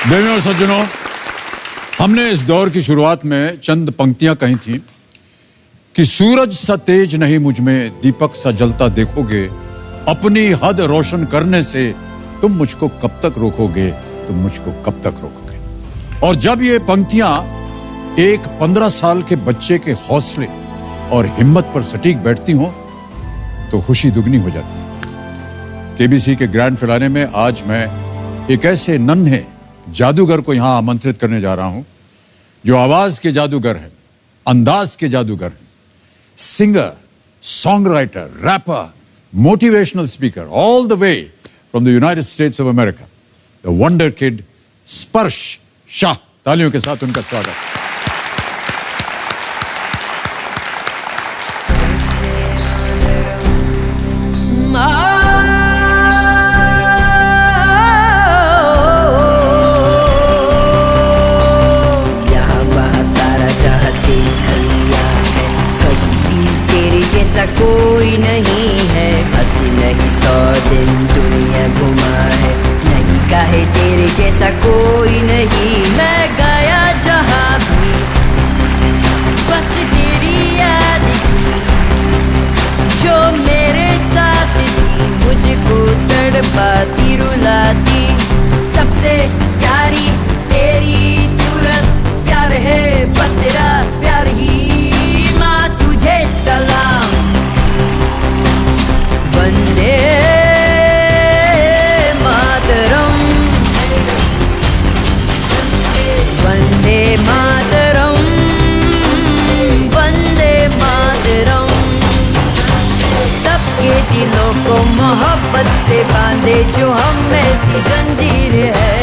देवियों और सज्जनों, हमने इस दौर की शुरुआत में चंद पंक्तियां कही थी कि सूरज सा तेज नहीं मुझ में, दीपक सा जलता देखोगे, अपनी हद रोशन करने से तुम मुझको कब तक रोकोगे, तुम मुझको कब तक रोकोगे। और जब ये पंक्तियां एक 15 साल के बच्चे के हौसले और हिम्मत पर सटीक बैठती हों तो खुशी दुगनी हो जाती है। केबीसी के ग्रैंड फिनाले में आज मैं एक ऐसे नन्हे जादूगर को यहां आमंत्रित करने जा रहा हूं जो आवाज के जादूगर हैं, अंदाज के जादूगर हैं, singer, song writer, rapper, motivational speaker, all the way from the United States of America, the wonder kid Sparsh Shah. तालियों के साथ उनका स्वागत। कोई नहीं है, बस नहीं 100 दिन दुनिया घुमा है, नहीं कहे तेरे जैसा कोई नहीं। मैं गया जहाँ भी बस तेरी याद थी, जो मेरे साथ थी, मुझको तड़पाती रुलाती। सबसे प्यारी तेरी सूरत, प्यार है बस तेरा प्यार ही। माँ तुझे सलाम, वंदे मातरम, वंदे मातरम, वंदे मातरम। सबके दिलों को मोहब्बत से बांधे जो हम में सी जंजीर है।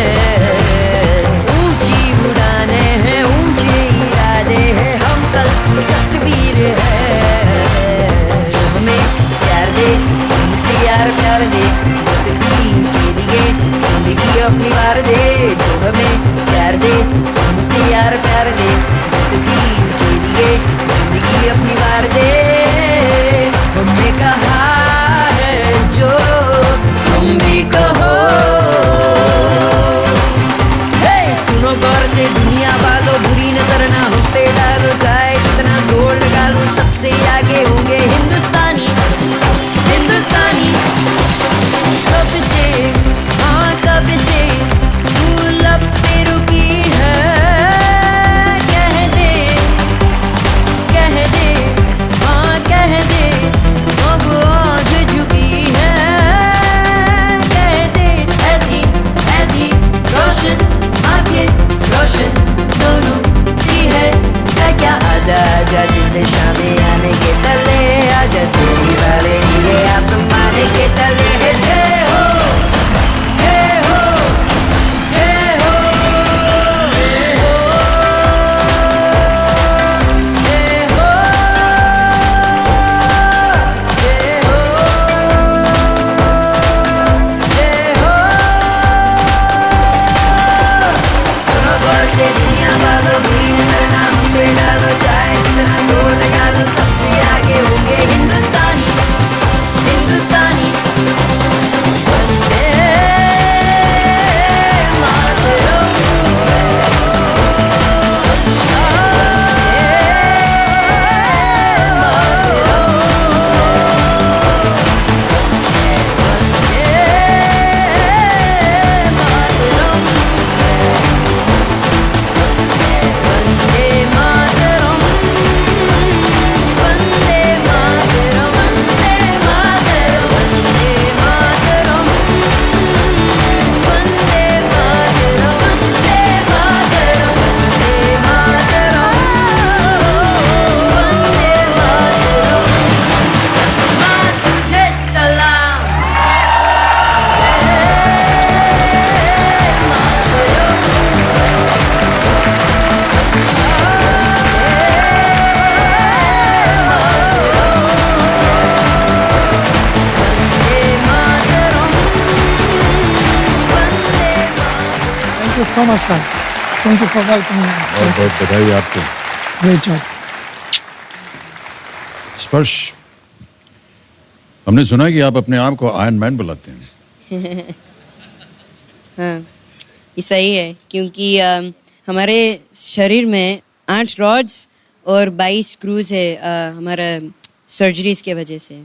ऊंची उड़ाने हैं, ऊंचे इरादे हैं, हम कल की तस्वीर है। जो हमें प्यार दे, हमसे यार प्यार दे, दोस्ती के लिए जिंदगी अपनी वार दे। जो हमें प्यार दे, हमसे यार प्यार दे, दोस्ती के लिए जिंदगी अपनी वार दे। हमने कहा है जो तुम भी कहो। हे सुनो गौर से दुनिया वालों, बुरी नजर ना हम पे डालो, चाहे कितना जोर लगा लो, सबसे आगे होंगे हिंदुस्तानी, हिंदुस्तानी। कब से हाँ कब से तू लब पे रुकी है, कह दे हाँ कह दे, अब आँख झुकी है, कह दे। ऐसी ऐसी रोशन आंखें, रोशन दोनों दी है क्या। आजा आजा जिंदे शामे आने के तले, आजा सोनी वाले नीले आसमान के तले। जय हो जय हो जय हो जय हो जय हो जय हो जय हो। सुनो गौर से दुनिया वालों, बुरी नजर ना हम पे डालो, चाहे कितना जोर लगा लो, सबसे आगे होंगे हिंदुस्तानी, हिंदुस्तानी। वंदे मातरम, वंदे मातरम, वंदे मातरम, वंदे मातरम, वंदे मातरम, वंदे मातरम, वंदे मातरम, वंदे मातरम, वंदे मातरम, वंदे मातरम। माँ तुझे सलाम, Thank you so much, sir. Thank you for welcoming us. बहुत बहुत बधाई आपको। Great job. स्पर्श, हमने सुना कि आप अपने आप को आयरन मैन बुलाते हैं। हाँ ये सही है क्योंकि हमारे शरीर में 8 रॉड्स और 22 स्क्रूज है हमारा सर्जरीज के वजह से।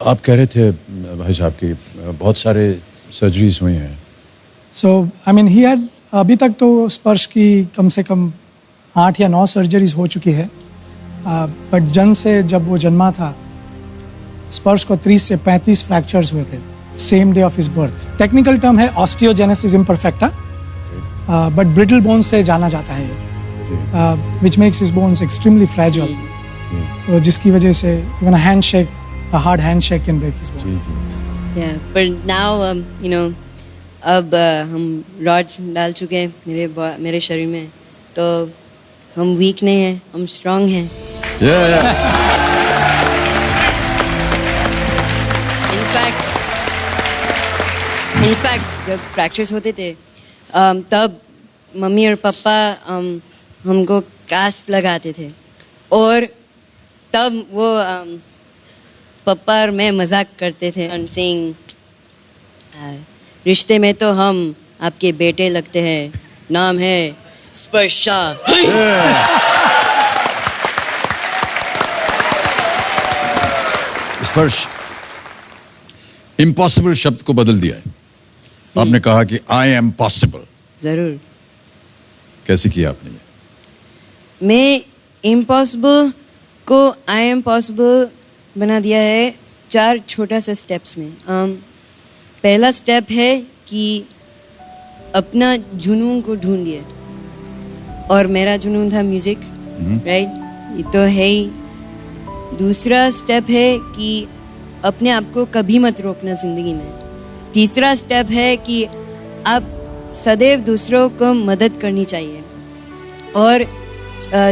आप कह रहे थे भाई साहब की बहुत सारे सर्जरीज हुई हैं। So, I mean, he had अभी तक तो स्पर्श की कम से कम 8 या 9 सर्जरीज हो चुकी है। बट जन्म से जब वो जन्मा था, स्पर्श को 30 से 35 फ्रैक्चर्स हुए थे same day of his birth. Technical term है osteogenesis imperfecta, but brittle bones से जाना जाता है, which makes his bones extremely fragile. तो जिसकी वजह से even a handshake, a hard handshake can break his bone. Yeah, but now you know, अब हम रॉड्स डाल चुके हैं मेरे शरीर में, तो हम वीक नहीं हैं, हम स्ट्रांग हैं। इनफैक्ट जब फ्रैक्चर्स होते थे तब मम्मी और पापा हमको कास्ट लगाते थे, और तब वो पापा और मैं मजाक करते थे and saying, रिश्ते में तो हम आपके बेटे लगते हैं, नाम है स्पर्श शाह। स्पर्श इम्पॉसिबल शब्द को बदल दिया है। आपने कहा कि आई एम पॉसिबल। जरूर। कैसे किया आपने ये? मैं इम्पॉसिबल को आई एम पॉसिबल बना दिया है 4 छोटा सा स्टेप्स में। पहला स्टेप है कि अपना जुनून को ढूंढिए, और मेरा जुनून था म्यूजिक, राइट? ये तो है ही। दूसरा स्टेप है कि अपने आप को कभी मत रोकना जिंदगी में। तीसरा स्टेप है कि आप सदैव दूसरों को मदद करनी चाहिए। और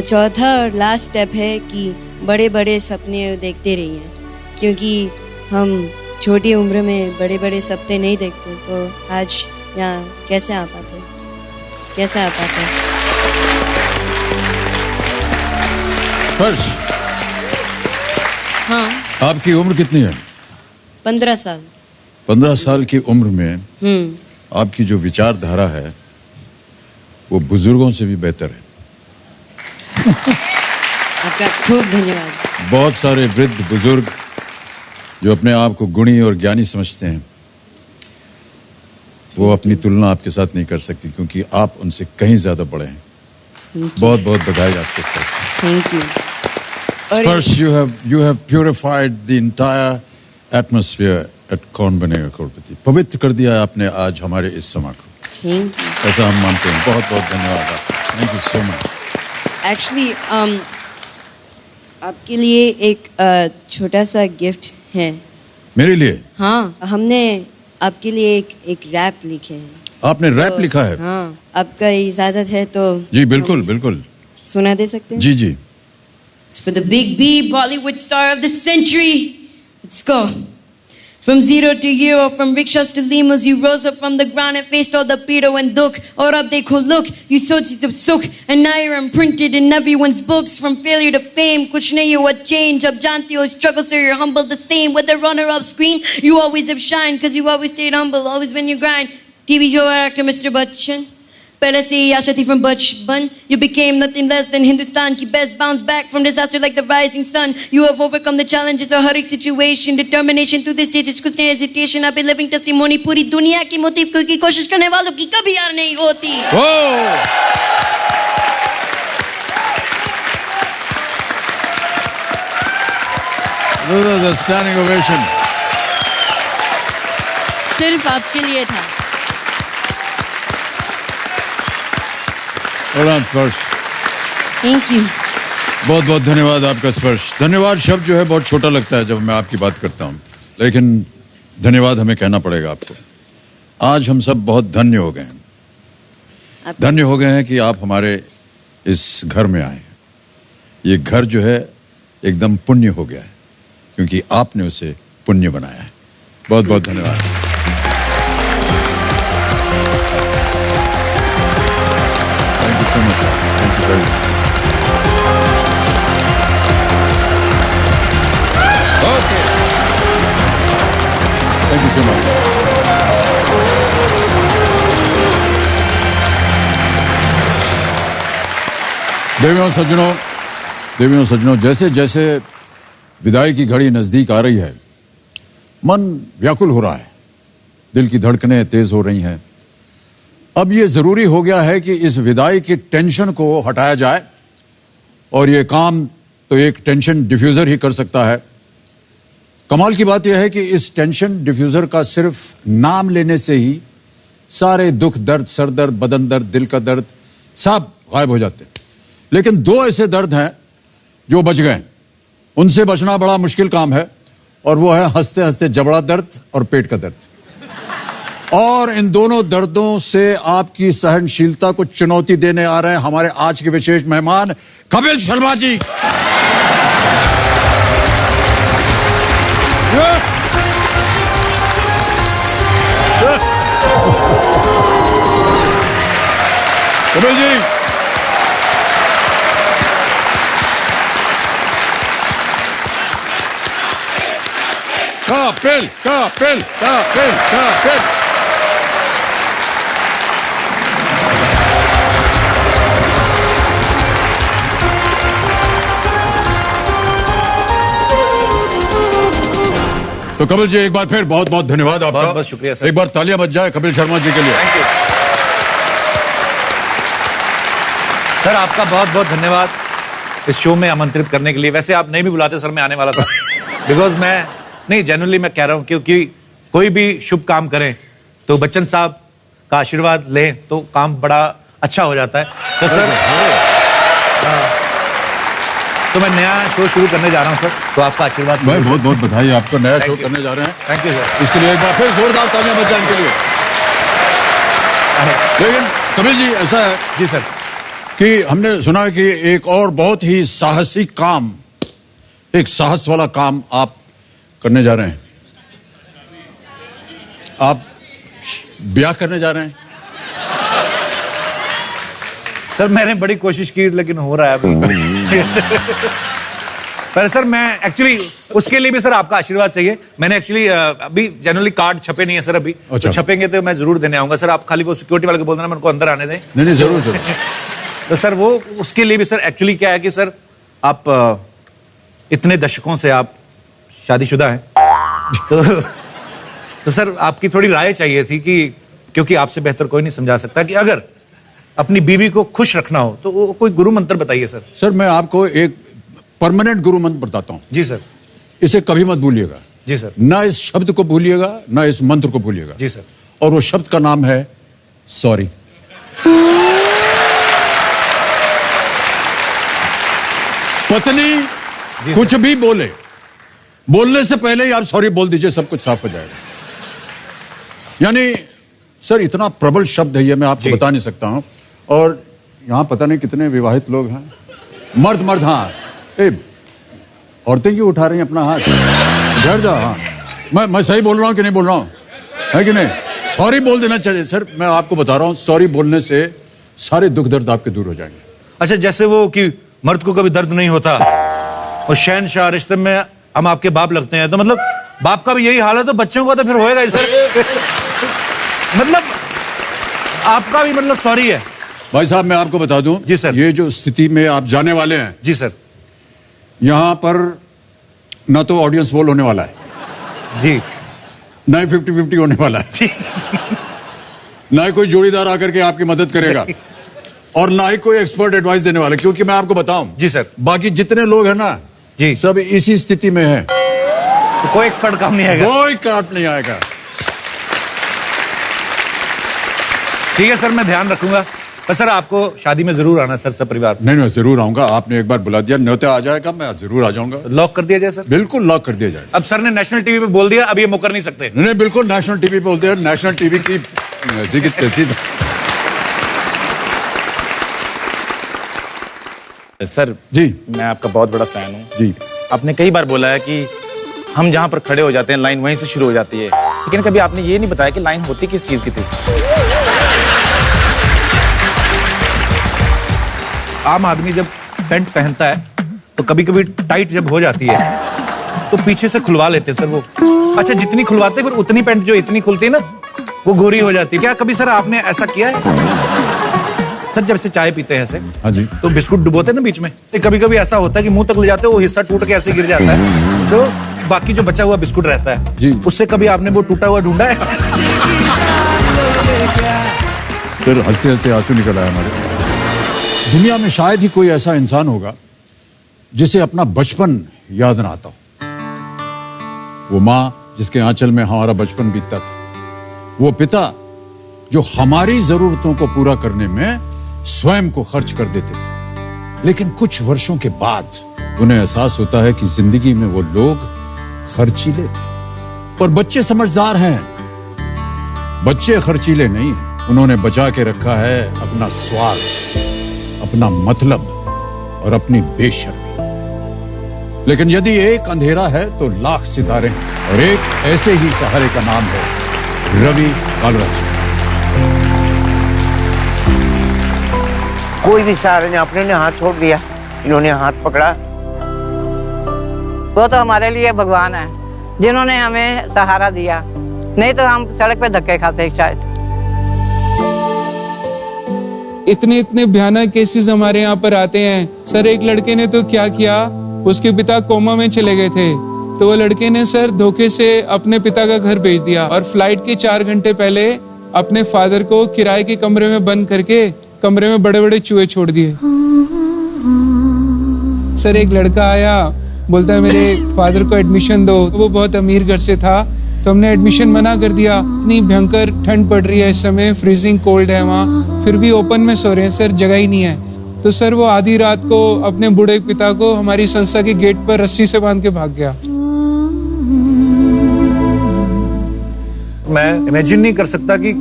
चौथा और लास्ट स्टेप है कि बड़े बड़े सपने देखते रहिए, क्योंकि हम छोटी उम्र में बड़े बड़े सपने नहीं देखते, तो आज यहाँ कैसे आ पाते? स्पर्श, हाँ। आपकी उम्र कितनी है? 15 साल। 15 साल की उम्र में आपकी जो विचारधारा है वो बुजुर्गों से भी बेहतर है। आपका खूब धन्यवाद। बहुत सारे वृद्ध बुजुर्ग जो अपने आप को गुणी और ज्ञानी समझते हैं, वो अपनी तुलना आपके साथ नहीं कर सकती, क्योंकि आप उनसे कहीं ज्यादा बड़े हैं। बहुत बहुत बधाई आपको स्पर्श। Thank you. स्पर्श, you have purified the entire atmosphere at कौन बनेगा करोड़पति। पवित्र कर दिया आपने आज हमारे इस समा को। Thank you. ऐसा हम मानते हैं। बहुत बहुत धन्यवाद आपका। Thank you so much. Actually आपके लिए एक छोटा सा गिफ्ट है। मेरे लिए? हाँ, हमने आपके लिए एक रैप लिखे हैं। आपने रैप लिखा है? हाँ, आपका इजाजत है तो? जी बिल्कुल बिल्कुल। सुना दे सकते हैं? जी जी। It's for the big B, Bollywood star of the century. Let's go. From zero to hero, from rickshaws to limos, you rose up from the ground and faced all the pedo and duk. Aur ab dekho, look, you sowed seeds of sukh, and now you're imprinted in everyone's books. From failure to fame, kuch nahi hua change. Ab jante ho struggle, so you're humble the same. With the runner-up screen, you always have shined, cause you always stayed humble, always when you grind. TV show actor Mr. Bachchan. Pehle se hi aasha thi from bachpan. You became nothing less than Hindustan ki best, bounce back from disaster like the rising sun. You have overcome the challenges of her situation, determination through the stages, kuch nahi hesitation. Aap living testimony, puri duniya ki motive ki koshish karne walon ki kabhi हार nahi hoti. This is a standing ovation. सिर्फ आपके लिए था। स्पर्श, thank you. बहुत बहुत धन्यवाद आपका स्पर्श। धन्यवाद शब्द जो है बहुत छोटा लगता है जब मैं आपकी बात करता हूँ, लेकिन धन्यवाद हमें कहना पड़ेगा आपको। आज हम सब बहुत धन्य हो गए हैं। धन्य हो गए हैं कि आप हमारे इस घर में आए हैं। ये घर जो है एकदम पुण्य हो गया है, क्योंकि आपने उसे पुण्य बनाया है। बहुत बहुत धन्यवाद। Thank you so much. Thank you very much. Okay. Thank you so much. देवियों सज्जनों, जैसे जैसे विदाई की घड़ी नजदीक आ रही है, मन व्याकुल हो रहा है, दिल की धड़कनें तेज हो रही हैं। अब ये जरूरी हो गया है कि इस विदाई की टेंशन को हटाया जाए, और ये काम तो एक टेंशन डिफ्यूजर ही कर सकता है। कमाल की बात यह है कि इस टेंशन डिफ्यूजर का सिर्फ नाम लेने से ही सारे दुख दर्द, सर दर्द, बदन दर्द, दिल का दर्द सब गायब हो जाते हैं। लेकिन दो ऐसे दर्द हैं जो बच गए, उनसे बचना बड़ा मुश्किल काम है, और वो है हंसते हंसते जबड़ा दर्द और पेट का दर्द। और इन दोनों दर्दों से आपकी सहनशीलता को चुनौती देने आ रहे हैं हमारे आज के विशेष मेहमान कपिल शर्मा जी। कपिल जी, कपिल कपिल कपिल कपिल। तो कपिल जी, एक बार फिर बहुत बहुत धन्यवाद आपका। बहुत बहुत शुक्रिया सर। एक बार तालियां बज जाए कपिल शर्मा जी के लिए। थैंक यू सर, आपका बहुत बहुत धन्यवाद इस शो में आमंत्रित करने के लिए। वैसे आप नहीं भी बुलाते सर, मैं आने वाला था। बिकॉज मैं नहीं, जेन्युइनली मैं कह रहा हूं, क्योंकि कोई भी शुभ काम करें तो बच्चन साहब का आशीर्वाद लें तो काम बड़ा अच्छा हो जाता है। तो सर, तो मैं नया शो शुरू करने जा रहा हूं सर, तो आपका आशीर्वाद। भाई बहुत बहुत बधाई, आपको नया शो करने जा रहे हैं। Thank you sir. इसके लिए एक बार फिर जोरदार तालियां बज जाए इनके लिए। लेकिन कपिल जी, ऐसा है जी सर कि हमने सुना कि एक और बहुत ही साहसिक काम, एक साहस वाला काम आप करने जा रहे हैं। आप ब्याह करने जा रहे हैं। सर, मैंने बड़ी कोशिश की लेकिन हो रहा है अभी। पर सर, मैं एक्चुअली उसके लिए भी सर आपका आशीर्वाद चाहिए। मैंने एक्चुअली अभी जनरली कार्ड छपे नहीं है सर अभी। अच्छा। तो छपेंगे तो मैं जरूर देने आऊंगा सर। आप खाली वो सिक्योरिटी वाले को बोल देना मेरे को अंदर आने दें। नहीं जरूर जरूर। तो सर वो उसके लिए भी सर एक्चुअली क्या है कि सर आप इतने दशकों से आप शादीशुदा हैं, तो सर आपकी थोड़ी राय चाहिए थी कि क्योंकि आपसे बेहतर कोई नहीं समझा सकता कि अगर अपनी बीवी को खुश रखना हो तो वो कोई गुरु मंत्र बताइए सर। सर, मैं आपको एक परमानेंट गुरु मंत्र बताता हूं। जी सर। इसे कभी मत भूलिएगा। जी सर। ना इस शब्द को भूलिएगा, ना इस मंत्र को भूलिएगा। जी सर। और वो शब्द का नाम है सॉरी। पत्नी कुछ भी बोले, बोलने से पहले ही आप सॉरी बोल दीजिए, सब कुछ साफ हो जाएगा। यानी सर, इतना प्रबल शब्द है ये, मैं आपको बता नहीं सकता हूं। और यहां पता नहीं कितने विवाहित लोग हैं। मर्द हाँ, औरतें क्यों उठा रही हैं अपना हाथ? बैठ जाओ। हाँ, मैं सही बोल रहा हूं कि नहीं बोल रहा हूं, है कि नहीं? सॉरी बोल देना चाहिए सर। मैं आपको बता रहा हूं, सॉरी बोलने से सारे दुख दर्द आपके दूर हो जाएंगे। अच्छा, जैसे वो कि मर्द को कभी दर्द नहीं होता और शहनशाह रिश्ते में हम आपके बाप लगते हैं, तो मतलब बाप का भी यही हाल है तो बच्चों का तो फिर होएगा ही सर। मतलब आपका भी मतलब सॉरी है। भाई साहब, मैं आपको बता दूं, जी सर। ये जो स्थिति में आप जाने वाले हैं, जी सर। यहां पर ना तो ऑडियंस पोल होने वाला है, जी, ना ही 50-50 होने वाला है, ना ही कोई जोड़ीदार आकर के आपकी मदद करेगा, और ना ही कोई एक्सपर्ट एडवाइस देने वाला। क्योंकि मैं आपको बताऊं, जी सर, बाकी जितने लोग हैं ना जी, सब इसी स्थिति में हैं। तो कोई एक्सपर्ट काम नहीं आएगा, कोई काम नहीं आएगा। ठीक है सर, मैं ध्यान रखूंगा। पर सर आपको शादी में जरूर आना सर, सब परिवार। नहीं, मैं जरूर आऊंगा। आपने एक बार बुला दिया, न्योता आ जाएगा, मैं जरूर आ जाऊंगा। लॉक कर दिया जाए सर? बिल्कुल लॉक कर दिया जाए। अब सर ने नेशनल टीवी पे बोल दिया, अब ये मुकर नहीं सकते। नहीं, बिल्कुल नेशनल टीवी पे बोलते हैं। नेशनल टीवी की तहसील। सर जी, मैं आपका बहुत बड़ा फैन हूँ जी। आपने कई बार बोला है कि हम जहाँ पर खड़े हो जाते हैं लाइन वहीं से शुरू हो जाती है, लेकिन कभी आपने ये नहीं बताया कि लाइन होती किस चीज की थी। आम आदमी जब पैंट पहनता है तो कभी कभी टाइट जब हो जाती है तो पीछे से खुलवा लेते हैं सर वो। अच्छा, जितनी खुलवाते फिर उतनी पैंट जो इतनी खुलती है ना वो गोरी हो जाती है। क्या कभी सर आपने ऐसा किया है? सर जब से चाय पीते हैं ऐसे हाँ जी। तो बिस्कुट डुबोते हैं ना बीच में, कभी कभी ऐसा होता है कि मुंह तक ले जाते हैं, वो हिस्सा टूट के ऐसे गिर जाता है, तो बाकी जो बचा हुआ बिस्कुट रहता है जी। उससे कभी आपने वो टूटा हुआ ढूंढा है? सर हंसते हंसते आंसू निकल आया हमारे। दुनिया में शायद ही कोई ऐसा इंसान होगा जिसे अपना बचपन याद ना आता हो। वो माँ जिसके आंचल में हमारा बचपन बीतता था, वो पिता जो हमारी जरूरतों को पूरा करने में स्वयं को खर्च कर देते थे, लेकिन कुछ वर्षों के बाद उन्हें एहसास होता है कि जिंदगी में वो लोग खर्चीले थे। और बच्चे समझदार हैं, बच्चे खर्चीले नहीं हैं। उन्होंने बचा के रखा है अपना स्वार्थ, अपना मतलब और अपनी बेशर्मी। लेकिन यदि एक अंधेरा है तो लाख सितारे हैं, और एक ऐसे ही सहारे का नाम है रवि कालराज। कोई भी सहारे ने अपने ने हाथ छोड़ दिया, इन्होंने हाथ पकड़ा। वो तो हमारे लिए भगवान है जिन्होंने हमें सहारा दिया, नहीं तो हम सड़क पे धक्के खाते शायद। इतने इतने भयानक केसेस हमारे यहाँ पर आते हैं सर। एक लड़के ने तो क्या किया, उसके पिता कोमा में चले गए थे, तो वो लड़के ने सर धोखे से अपने पिता का घर भेज दिया, और फ्लाइट के 4 घंटे पहले अपने फादर को किराए के कमरे में बंद करके कमरे में बड़े बड़े चूहे छोड़ दिए। सर एक लड़का आया, बोलता है मेरे फादर को एडमिशन दो। वो बहुत अमीर घर से था, तो हमने एडमिशन मना कर दिया। इतनी भयंकर ठंड पड़ रही है इस समय, फ्रीजिंग कोल्ड है वहाँ, फिर भी ओपन में सो रहे हैं सर, जगह ही नहीं है। तो सर वो आधी रात को अपने बूढ़े पिता को हमारी संस्था के गेट पर रस्सी से बांध के भाग गया। मैं इमेजिन नहीं कर सकता कि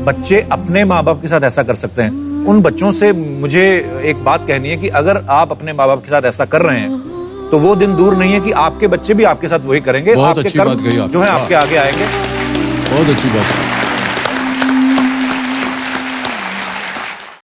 बच्चे अपने माँ बाप के साथ ऐसा कर सकते हैं। उन बच्चों से मुझे एक बात कहनी है कि अगर आप अपने माँ बाप के साथ ऐसा कर रहे हैं तो वो दिन दूर नहीं है कि आपके बच्चे भी आपके साथ वही करेंगे। बहुत आपके अच्छी कर्म बात कही आपने। जो है आपके आगे आएंगे। बहुत अच्छी बात है।